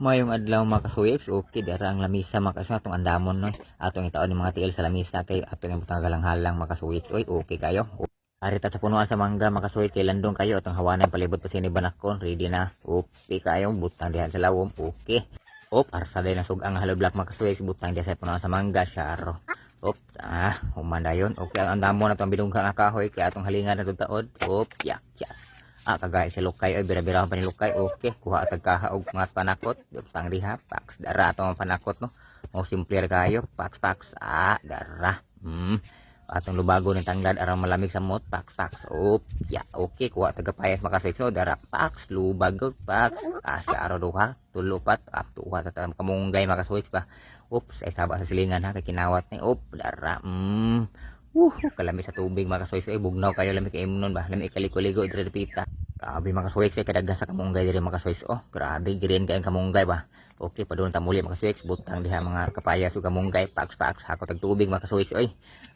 Mayong adlaw mga kasuyex, okay, dara ang lamisa mga kasuyex, atong andamon no. Atong itaon ni mga tiil sa lamisa kay atong yung butang galang-halang mga kasuyex. Oy, okay kayo. Arita sa punuan sa mangga mga kasuyex, kay landong kayo atong hawanan palibot pa sini banakon, ready na. Okay kayo, butang dihan sa lawom, okay. Op, arsa day na sugang hollow block mga kasuyex, butang dihan sa punuan sa mangga, syaro. Op, humanda yon. Okay, ang andamon atong bilungga nga kahoy kay atong halingan na taod. Op, yak, yak. Kagaya si Lukay ay bira-bira pa ni Lukay. Okay, kuha atag kaha og mga panakot, tang diha, pax dara ato ang panakot no. O simple kayo, pax pax. Dara. Atong lubago ni tanglad aram malamig sa mot, pax pax. Ya, okay, kuha taga payas makasexo, dara pax, lubago, pax. Sa araw duha, tulupat, tuwa ta kamunggay makaswitch pa. Oops, ay saba sa silingan ha, kay kinawat ni. Dara. Kalami sa tubig mga kasuwix ay bugnaw kayo lami kay imnon ba lami kaliko-ligo dire pita. Grabe mga kasuwix ay kadaghan sa kamunggay dire mga kasuwix. Grabe giren kay kamunggay ba. Okay pa doon ta muli mga kasuwix butang diha mga kapayas ug kamunggay pax hako tag tubig mga kasuwix oy.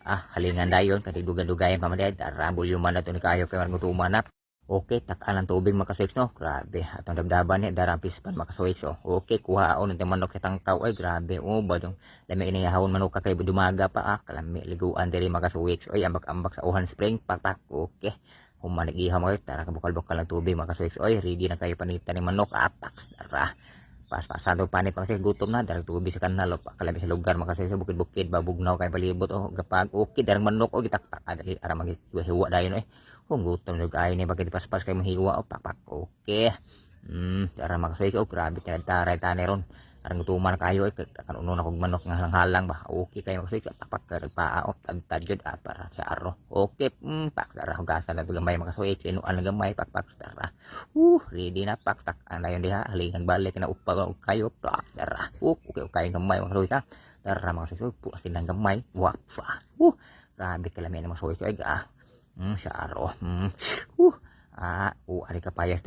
Halingan dayon kay dugan-dugayan pamaday tara bulyuman na to ni kayo kay gutuman na. Okay, takaan ang tubig mga kasuwix no. Grabe, atong dabdaban ni darang pispan mga kasuwix. Okay, kuhaon ng manok sa tangkaw ay grabe. Badong lami inihahon manok ka kay dumaga pa kalami liguan diri mga kasuwix. Oy, ambak-ambak sa uhan spring pakpak. Okay. Humanigiha mo tara kabukal-bukal ng tubig mga kasuwix. Oy, ready na kayo panitan ni manok apaks tara. Pas-pasan do panit kasi gutom na darang tubig sa kanal kalami sa lugar mga kasuwix bukid-bukid babugnaw kay palibot gapag okay darang manok gitaktak dali ara magihiwa dayon kung gutom nyo kayo ni bagay paspas kayo mahiwa papak okay. Tara makasuy ko grabe tinagtaray tani ron arang gutuman kayo kanuno na kog manok nga halang-halang ba okay kayo makasuy papak paa tagtadyod para sa aro okay. Pak tara hugasan na gamay makasuy kinuan na gamay pakpak tara ready na pak tak anayon diha halingan balik na upag kayo pak tara okay gamay makasuy tara makasuy po asin ng gamay wafa grabe kalami na makasuy ay sa aro. Ari kapayas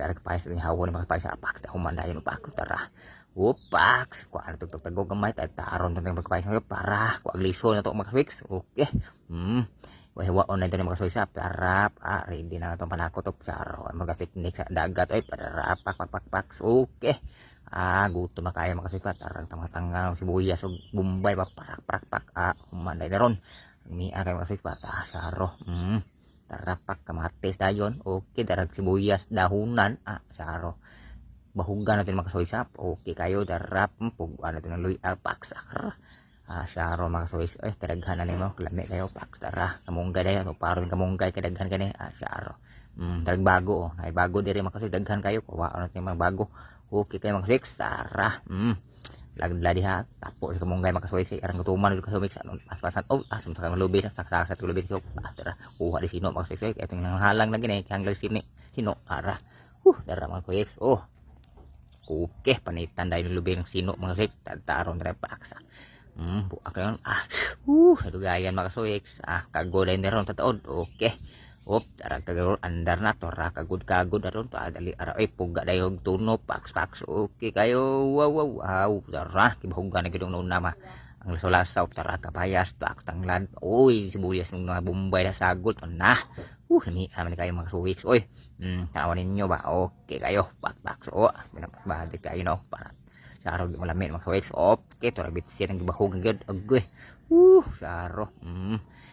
ni hawon mga kapayas apak ta humandayon upak tara. Upak, ko ano tugtog tago gamay taron tong magkapayas para ko agliso na to makafix. Okay. Wahiwaon na dito mga soysap tarap ready na itong panakot of saro mga picnic sa dagat ay para pak. Okay. Gutom na kayo mga soysap tarang tanga-tanga sibuyas ug bumbay pak humanday na ron. Ni kayo mga soysap saro. Tarapak kamatis dayon okay darag sibuyas dahunan saro bahugan natin makasoysap okay kayo darap pug natin ng luy pax saro makasoys kadaghan na nimo klame kayo pax tara kamunggay dayon paron kamunggay kadaghan kani saro darag bago ay bago diri makasoy daghan kayo kuha natin mga bago okay kayo makasoys tara lagla diha tapo sa kamunggay makasuy si arang gutuman ug kasumik sa paspasan asam sa lubi saksa sa lubi ko tara kuha di sino makasuy kay tung halang lagi ni hanglang sino ara dara mga kuyex okay panitan dahil lubi ng sino mga kuyex taron dara paksa buak yon dugayan makasuy kago dahil ron tataod okay. Tara kagaro andar na to ra kagud aron pa dali ara puga dayog tuno pax okay kayo wow tara kibahugan na gid nung nama ang lasaw tara kapayas tak tanglad sibuyas ng mga bombay na sagot na ni aman kayo mga suwiks tawanin ninyo ba okay kayo pax binabahagi kayo no para sa araw di malamin mga suwiks okay to ra bitsin ang gibahugan gid agoy saro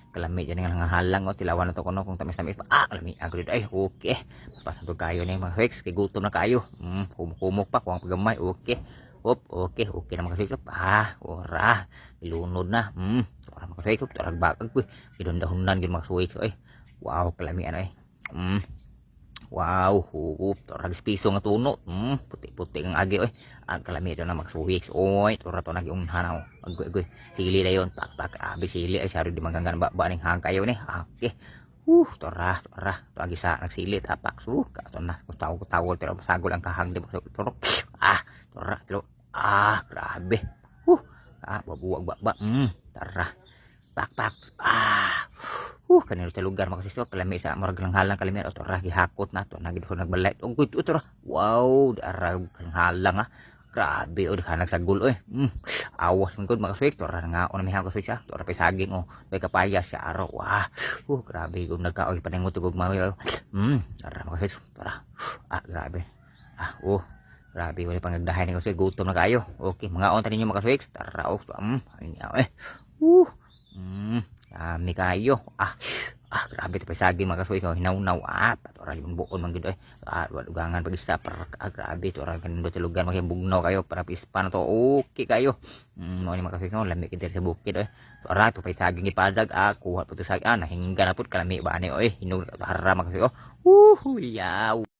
kalami dyan nga halang tilawan na to kuno kung tamis-tamis pa kalami agad ay okay pasan to kayo ni mga hex kay gutom na kayo kumuk pa kuang pagamay okay okay na mga hex ora ilunod na ora mga hex tarag bakag ko idondahunan gid mga hex wow kalami ano wow tarag piso nga tuno puti-puti ang agi kalami ito na magsuwiks tura to nagiunhanaw agoy sili dayon pak abi sili ay sari di manggangan ba ning hang kayo ni okay tora to agi sa nagsilit pak kato na tawol pero masagol ang kahang di tora tilo grabe babuwag ba tara pak kanino ta lugar makasisto kalami sa murag lang halang kalami o tora gihakot na to nagid ko nagbalay ugod tora wow darag halang grabe kanag sagol awas man gud makaswik tora nga on mihaw kaswik siya tora pa saging may kapayas siya aro grabe gud nagkaoy paningot ug mayo tara makaswik tora grabe Grabe, wala pang nagdahay ni kasi gutom na kayo. Okay, mga on ninyo mga kasuiks. Tara, dami kayo. Grabe ito pa saging mga kasuiks. Hinaw-naw. Patora yung buon man gito. Walugangan pag-isa. Grabe ito. Ganun sa lugar. Magkibugnaw kayo. Para pispan na to. Okay kayo. Mga mga kasuiks. Lamig ito sa bukid. Tara, ito pa saging ipadag. Kuha po ito saging. Nahingga na po. Kalami ba? Hinug. Hara mga kasuiks. Yaw.